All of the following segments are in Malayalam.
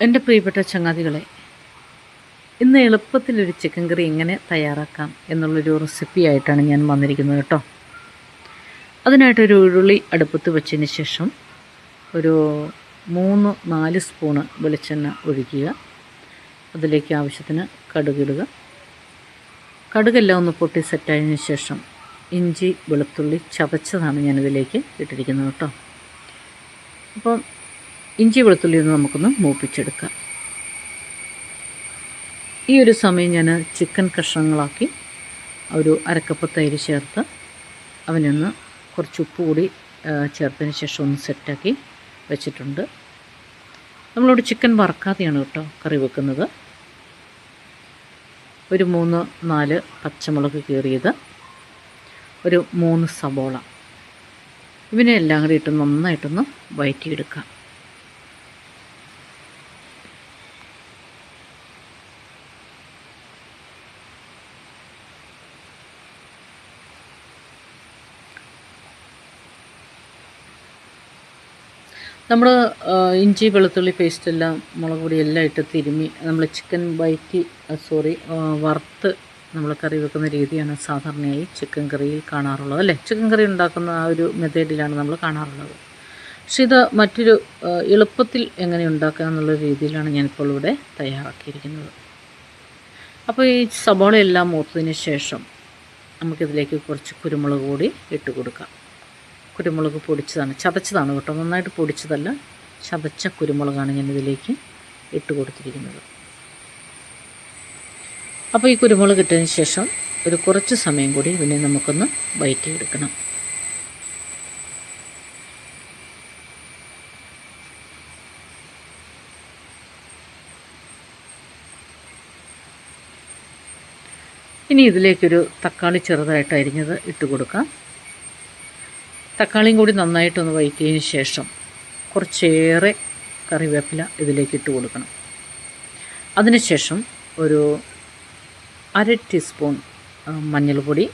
എൻ്റെ പ്രിയപ്പെട്ട ചങ്ങാതികളെ, ഇന്ന് എളുപ്പത്തിലൊരു ചിക്കൻ കറി എങ്ങനെ തയ്യാറാക്കാം എന്നുള്ളൊരു റെസിപ്പി ആയിട്ടാണ് ഞാൻ വന്നിരിക്കുന്നത് കേട്ടോ. അതിനായിട്ടൊരു ഉരുളി അടുപ്പത്ത് വെച്ചതിന് ശേഷം ഒരു 3-4 സ്പൂണ് വെളിച്ചെണ്ണ ഒഴിക്കുക. അതിലേക്ക് ആവശ്യത്തിന് കടുകിടുക. കടുകെല്ലാം ഒന്ന് പൊട്ടി സെറ്റായതിനു ശേഷം ഇഞ്ചി വെളുത്തുള്ളി ചതച്ചതാണ് ഞാനിതിലേക്ക് ഇട്ടിരിക്കുന്നത് കേട്ടോ. അപ്പം ഇഞ്ചി വെളുത്തുള്ളി ഒന്ന് നമുക്കൊന്ന് മൂപ്പിച്ചെടുക്കാം. ഈ ഒരു സമയം ഞാൻ ചിക്കൻ കഷ്ണങ്ങളാക്കി ഒരു അരക്കപ്പ് തൈര് ചേർത്ത് അവനൊന്ന് കുറച്ച് ഉപ്പ് കൂടി ചേർത്തതിന് ശേഷം ഒന്ന് സെറ്റാക്കി വെച്ചിട്ടുണ്ട്. നമ്മളോട് ചിക്കൻ വറക്കാതെയാണ് കേട്ടോ കറി വെക്കുന്നത്. ഒരു 3-4 പച്ചമുളക് കീറിയത്, ഒരു 3 സബോള, ഇവനെ എല്ലാം കൂടി ഇട്ട് നന്നായിട്ടൊന്ന് വഴറ്റിയെടുക്കാം. നമ്മൾ ഇഞ്ചി വെളുത്തുള്ളി പേസ്റ്റെല്ലാം മുളക് പൊടി എല്ലാം ഇട്ട് തിരുമ്മി നമ്മൾ ചിക്കൻ വറുത്ത് നമ്മൾ കറി വെക്കുന്ന രീതിയാണ് സാധാരണയായി ചിക്കൻ കറിയിൽ കാണാറുള്ളത് അല്ലേ. ചിക്കൻ കറി ഉണ്ടാക്കുന്ന ആ ഒരു മെത്തേഡിലാണ് നമ്മൾ കാണാറുള്ളത്. പക്ഷേ ഇത് മറ്റൊരു എളുപ്പത്തിൽ എങ്ങനെ ഉണ്ടാക്കുക എന്നുള്ള രീതിയിലാണ് ഞാനിപ്പോൾ ഇവിടെ തയ്യാറാക്കിയിരിക്കുന്നത്. അപ്പോൾ ഈ സബോളയെല്ലാം മൂത്തതിന് ശേഷം നമുക്കിതിലേക്ക് കുറച്ച് കുരുമുളക് പൊടി ഇട്ട് കൊടുക്കാം. കുരുമുളക് പൊടിച്ചതാണ്, ചതച്ചതാണ് കേട്ടോ, നന്നായിട്ട് പൊടിച്ചതല്ല, ചതച്ച കുരുമുളകാണ് ഞാനിതിലേക്ക് ഇട്ട് കൊടുത്തിരിക്കുന്നത്. അപ്പോൾ ഈ കുരുമുളക് ഇട്ടതിന് ശേഷം ഒരു കുറച്ച് സമയം കൂടി ഇതിനെ നമുക്കൊന്ന് വഴറ്റിയെടുക്കണം. ഇനി ഇതിലേക്കൊരു തക്കാളി ചെറുതായിട്ട് അരിഞ്ഞത് ഇട്ട് കൊടുക്കാം. തക്കാളിയും കൂടി നന്നായിട്ടൊന്ന് വഴറ്റിയതിന് ശേഷം കുറച്ചേറെ കറിവേപ്പില ഇതിലേക്ക് ഇട്ട് കൊടുക്കണം. അതിനുശേഷം ഒരു 1/2 ടീസ്പൂൺ മഞ്ഞൾപ്പൊടി,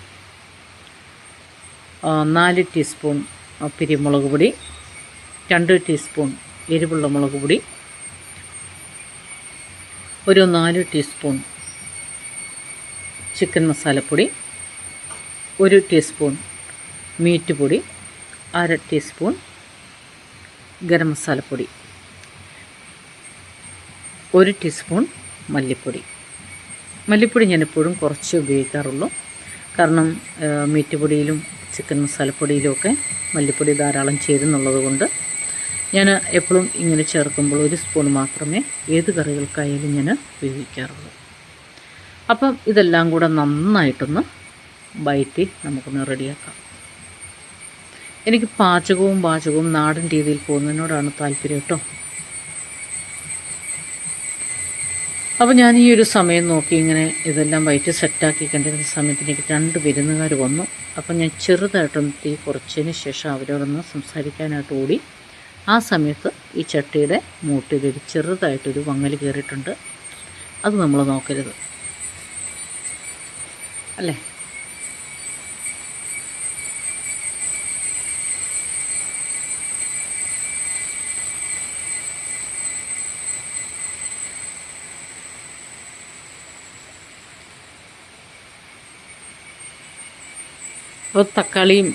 4 ടീസ്പൂൺ പിരിമുളക് പൊടി, 2 ടീസ്പൂൺ എരിവുള്ള മുളക് പൊടി, ഒരു 4 ടീസ്പൂൺ ചിക്കൻ മസാലപ്പൊടി, 1 ടീസ്പൂൺ മീറ്റ് പൊടി, 1/2 ടീസ്പൂൺ ഗരം മസാലപ്പൊടി, 1 ടീസ്പൂൺ മല്ലിപ്പൊടി. മല്ലിപ്പൊടി ഞാനെപ്പോഴും കുറച്ച് ഉപയോഗിക്കാറുള്ളൂ. കാരണം മീറ്റ് പൊടിയിലും ചിക്കൻ മസാലപ്പൊടിയിലുമൊക്കെ മല്ലിപ്പൊടി ധാരാളം ചേരുന്നുള്ളത് കൊണ്ട് ഞാൻ എപ്പോഴും ഇങ്ങനെ ചേർക്കുമ്പോൾ 1 സ്പൂൺ മാത്രമേ ഏത് കറികൾക്കായാലും ഞാൻ ഉപയോഗിക്കാറുള്ളൂ. അപ്പം ഇതെല്ലാം കൂടെ നന്നായിട്ടൊന്ന് വഴറ്റി നമുക്കൊന്ന് റെഡിയാക്കാം. എനിക്ക് പാചകവും നാടൻ രീതിയിൽ പോകുന്നതിനോടാണ് താല്പര്യം കേട്ടോ. അപ്പോൾ ഞാൻ ഈ ഒരു സമയം നോക്കി ഇങ്ങനെ ഇതെല്ലാം വയറ്റി സെറ്റാക്കി കണ്ടിരുന്ന സമയത്ത് എനിക്ക് 2 വിരുന്നുകാർ വന്നു. അപ്പം ഞാൻ ചെറുതായിട്ടൊന്ന് തീ കുറച്ചതിന് ശേഷം അവരോടൊന്ന് സംസാരിക്കാനായിട്ട് ഓടി. ആ സമയത്ത് ഈ ചട്ടിയുടെ മൂട്ടിലൊരു ചെറുതായിട്ടൊരു വങ്ങൽ കയറിയിട്ടുണ്ട്. അത് നമ്മൾ നോക്കരുത് അല്ലേ. അപ്പോൾ തക്കാളിയും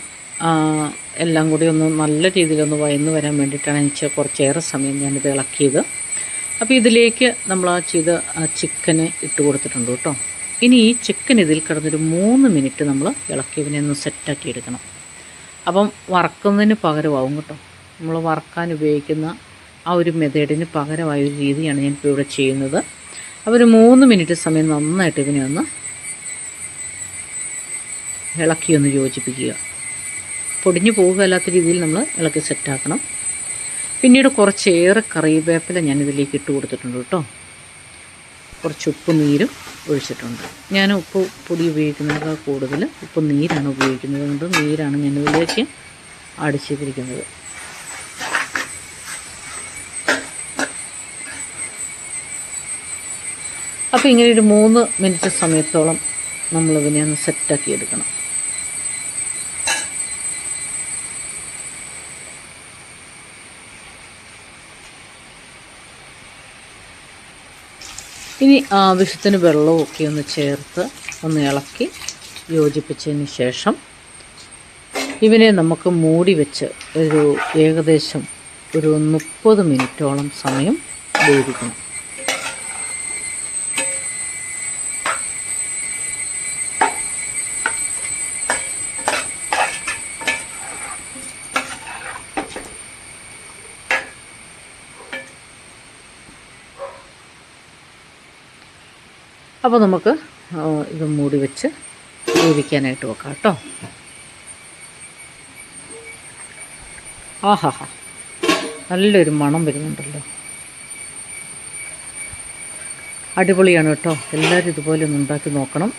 എല്ലാം കൂടി ഒന്ന് നല്ല രീതിയിലൊന്ന് വഴന്ന് വരാൻ വേണ്ടിയിട്ടാണ് എനിക്ക് കുറച്ചേറെ സമയം ഞാനിത് ഇളക്കിയത്. അപ്പോൾ ഇതിലേക്ക് നമ്മൾ ചിക്കന് ഇട്ട് കൊടുത്തിട്ടുണ്ട് കേട്ടോ. ഇനി ഈ ചിക്കൻ ഇതിൽ കിടന്നൊരു 3 മിനിറ്റ് നമ്മൾ ഇളക്കി ഇതിനെ ഒന്ന് സെറ്റാക്കി എടുക്കണം. അപ്പം വറക്കുന്നതിന് പകരമാവും കേട്ടോ, നമ്മൾ വറക്കാൻ ഉപയോഗിക്കുന്ന ആ ഒരു മെത്തേഡിന് പകരമായ ഒരു രീതിയാണ് ഞാനിപ്പോൾ ഇവിടെ ചെയ്യുന്നത്. അപ്പോൾ ഒരു 3 മിനിറ്റ് സമയം നന്നായിട്ട് ഇതിനെ ഒന്ന് ഇളക്കിയൊന്ന് യോജിപ്പിക്കുക. പൊടിഞ്ഞു പോകുകയല്ലാത്ത രീതിയിൽ നമ്മൾ ഇളക്കി സെറ്റാക്കണം. പിന്നീട് കുറച്ചേറെ കറിവേപ്പില ഞാനിതിലേക്ക് ഇട്ട് കൊടുത്തിട്ടുണ്ട് കേട്ടോ. കുറച്ച് ഉപ്പ് നീരും ഒഴിച്ചിട്ടുണ്ട്. ഞാൻ ഉപ്പ് പൊടി ഉപയോഗിക്കുന്നതിനേക്കാൾ കൂടുതൽ ഉപ്പ് നീരാണ് ഉപയോഗിക്കുന്നത് കൊണ്ട് നീരാണ് ഞാനിതിലേക്ക് ആഡ് ചെയ്തിരിക്കുന്നത്. അപ്പോൾ ഇങ്ങനെ ഒരു 3 മിനിറ്റ് സമയത്തോളം നമ്മളിതിനെ ഒന്ന് സെറ്റാക്കി എടുക്കണം. ഇനി ആവശ്യത്തിന് വെള്ളമൊക്കെ ഒന്ന് ചേർത്ത് ഒന്ന് ഇളക്കി യോജിപ്പിച്ചതിന് ശേഷം ഇവനെ നമുക്ക് മൂടി വെച്ച് ഏകദേശം ഒരു 30 മിനിറ്റോളം സമയം വേവിക്കണം. അപ്പോൾ നമുക്ക് ഇത് മൂടി വെച്ച് വേവിക്കാനായിട്ട് വെക്കാം കേട്ടോ. ആഹാ, നല്ലൊരു മണം വരുന്നുണ്ടല്ലോ. അടിപൊളിയാണ് കേട്ടോ. എല്ലാവരും ഇതുപോലെ ഒന്ന് ഉണ്ടാക്കി നോക്കണം.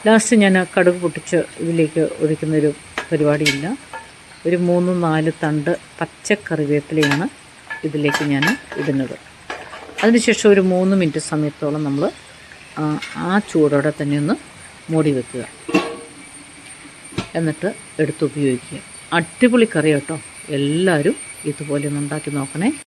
ലാസ്റ്റ് ഞാൻ കടുക് പൊട്ടിച്ച് ഇതിലേക്ക് ഒഴിക്കുന്നൊരു പരിപാടിയില്ല. ഒരു 3-4 തണ്ട് പച്ചക്കറിവേപ്പിലയാണ് ഇതിലേക്ക് ഞാൻ ഇടുന്നത്. അതിനുശേഷം ഒരു 3 മിനിറ്റ് സമയത്തോളം നമ്മൾ ആ ചൂടോടെ തന്നെ ഒന്ന് മൂടി വെക്കുക. എന്നിട്ട് എടുത്ത് ഉപയോഗിക്കുക. അടിപൊളി കറി കേട്ടോ. എല്ലാവരും ഇതുപോലെ ഒന്ന് ഉണ്ടാക്കി നോക്കണേ.